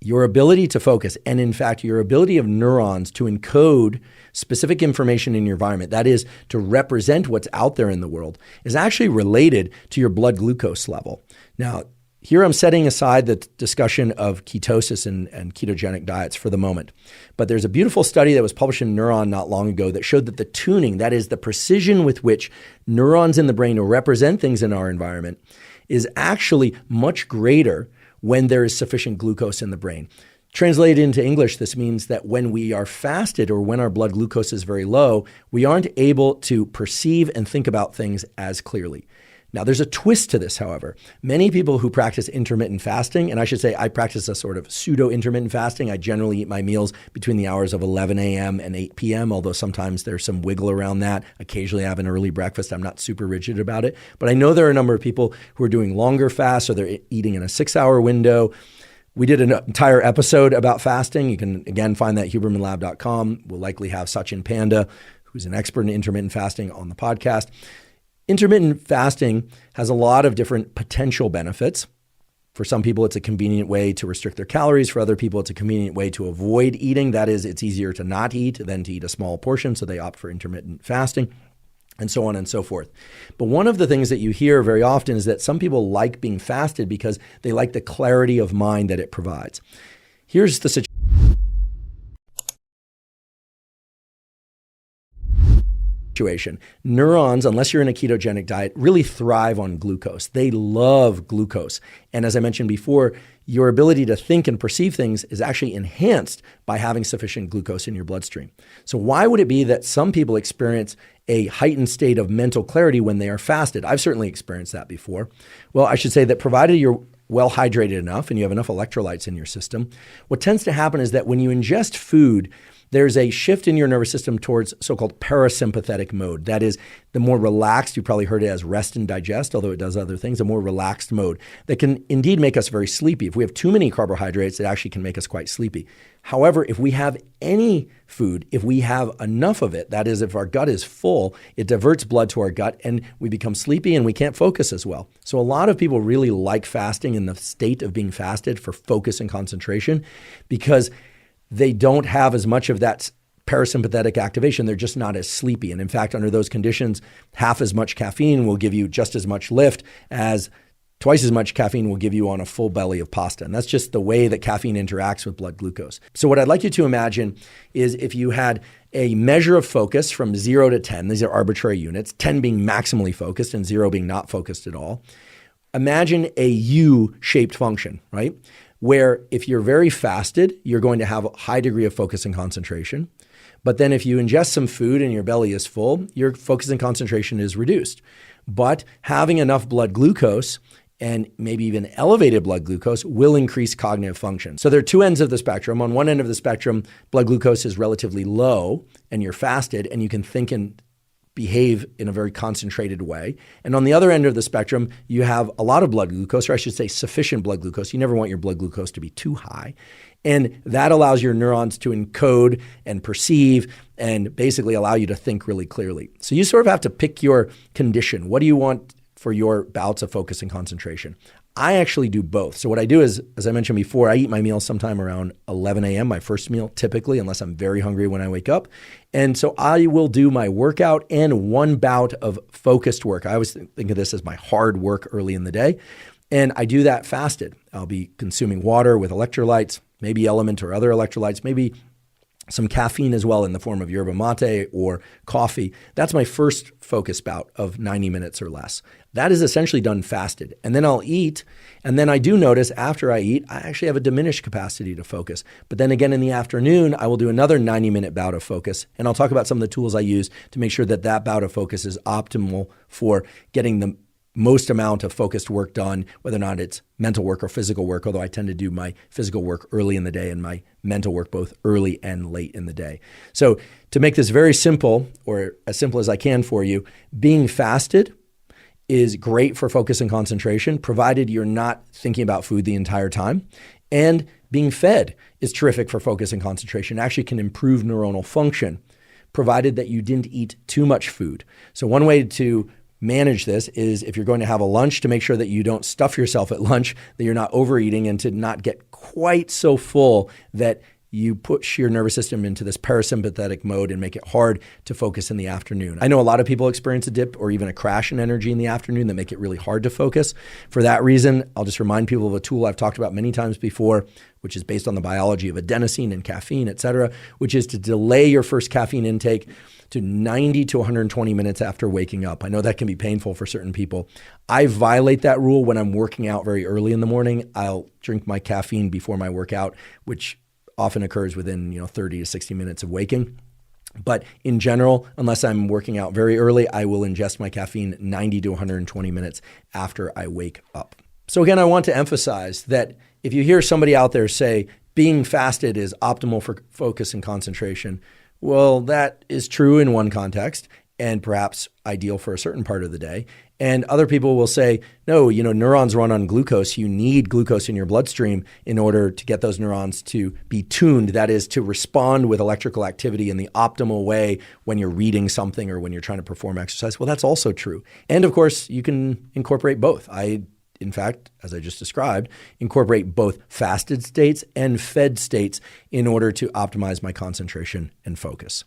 your ability to focus, and in fact, your ability of neurons to encode specific information in your environment, that is, to represent what's out there in the world, is actually related to your blood glucose level. Now, here I'm setting aside the discussion of ketosis and ketogenic diets for the moment. But there's a beautiful study that was published in Neuron not long ago that showed that the tuning, that is the precision with which neurons in the brain represent things in our environment, is actually much greater when there is sufficient glucose in the brain. Translated into English, this means that when we are fasted or when our blood glucose is very low, we aren't able to perceive and think about things as clearly. Now, there's a twist to this, however. Many people who practice intermittent fasting, and I should say I practice a sort of pseudo-intermittent fasting. I generally eat my meals between the hours of 11 a.m. and 8 p.m., although sometimes there's some wiggle around that. Occasionally I have an early breakfast. I'm not super rigid about it. But I know there are a number of people who are doing longer fasts, or they're eating in a 6-hour window. We did an entire episode about fasting. You can, again, find that at hubermanlab.com. We'll likely have Sachin Panda, who's an expert in intermittent fasting, on the podcast. Intermittent fasting has a lot of different potential benefits. For some people, it's a convenient way to restrict their calories. For other people, it's a convenient way to avoid eating. That is, it's easier to not eat than to eat a small portion, so they opt for intermittent fasting, and so on and so forth. But one of the things that you hear very often is that some people like being fasted because they like the clarity of mind that it provides. Here's the situation. Neurons, unless you're in a ketogenic diet, really thrive on glucose. They love glucose. And as I mentioned before, your ability to think and perceive things is actually enhanced by having sufficient glucose in your bloodstream. So why would it be that some people experience a heightened state of mental clarity when they are fasted? I've certainly experienced that before. Well, I should say that provided you're well hydrated enough and you have enough electrolytes in your system, what tends to happen is that when you ingest food, there's a shift in your nervous system towards so-called parasympathetic mode. That is, the more relaxed, you probably heard it as rest and digest, although it does other things, a more relaxed mode that can indeed make us very sleepy. If we have too many carbohydrates, it actually can make us quite sleepy. However, if we have any food, if we have enough of it, that is, if our gut is full, it diverts blood to our gut and we become sleepy and we can't focus as well. So a lot of people really like fasting in the state of being fasted for focus and concentration because they don't have as much of that parasympathetic activation. They're just not as sleepy. And in fact, under those conditions, half as much caffeine will give you just as much lift as twice as much caffeine will give you on a full belly of pasta. And that's just the way that caffeine interacts with blood glucose. So what I'd like you to imagine is if you had a measure of focus from 0 to 10, these are arbitrary units, 10 being maximally focused and 0 being not focused at all. Imagine a U-shaped function, right? Where if you're very fasted, you're going to have a high degree of focus and concentration. But then if you ingest some food and your belly is full, your focus and concentration is reduced. But having enough blood glucose and maybe even elevated blood glucose will increase cognitive function. So there are two ends of the spectrum. On one end of the spectrum, blood glucose is relatively low and you're fasted and you can think and behave in a very concentrated way. And on the other end of the spectrum, you have a lot of blood glucose, or I should say sufficient blood glucose. You never want your blood glucose to be too high. And that allows your neurons to encode and perceive and basically allow you to think really clearly. So you sort of have to pick your condition. What do you want for your bouts of focus and concentration? I actually do both. So what I do is, as I mentioned before, I eat my meal sometime around 11 a.m., my first meal typically, unless I'm very hungry when I wake up. And so I will do my workout and one bout of focused work. I always think of this as my hard work early in the day. And I do that fasted. I'll be consuming water with electrolytes, maybe Element or other electrolytes, maybe some caffeine as well in the form of yerba mate or coffee. That's my first focus bout of 90 minutes or less. That is essentially done fasted. And then I'll eat. And then I do notice after I eat, I actually have a diminished capacity to focus. But then again in the afternoon, I will do another 90-minute bout of focus. And I'll talk about some of the tools I use to make sure that that bout of focus is optimal for getting the most amount of focused work done, whether or not it's mental work or physical work, although I tend to do my physical work early in the day and my mental work both early and late in the day. So to make this very simple, or as simple as I can for you, being fasted is great for focus and concentration, provided you're not thinking about food the entire time. And being fed is terrific for focus and concentration. It actually can improve neuronal function, provided that you didn't eat too much food. So one way to manage this is if you're going to have a lunch, to make sure that you don't stuff yourself at lunch, that you're not overeating, and to not get quite so full that you push your nervous system into this parasympathetic mode and make it hard to focus in the afternoon. I know a lot of people experience a dip or even a crash in energy in the afternoon that make it really hard to focus. For that reason, I'll just remind people of a tool I've talked about many times before, which is based on the biology of adenosine and caffeine, et cetera, which is to delay your first caffeine intake to 90 to 120 minutes after waking up. I know that can be painful for certain people. I violate that rule when I'm working out very early in the morning. I'll drink my caffeine before my workout, which often occurs within 30 to 60 minutes of waking. But in general, unless I'm working out very early, I will ingest my caffeine 90 to 120 minutes after I wake up. So again, I want to emphasize that if you hear somebody out there say being fasted is optimal for focus and concentration, well, that is true in one context and perhaps ideal for a certain part of the day. And other people will say, no, neurons run on glucose. You need glucose in your bloodstream in order to get those neurons to be tuned. That is, to respond with electrical activity in the optimal way when you're reading something or when you're trying to perform exercise. Well, that's also true. And of course, you can incorporate both. In fact, as I just described, incorporate both fasted states and fed states in order to optimize my concentration and focus.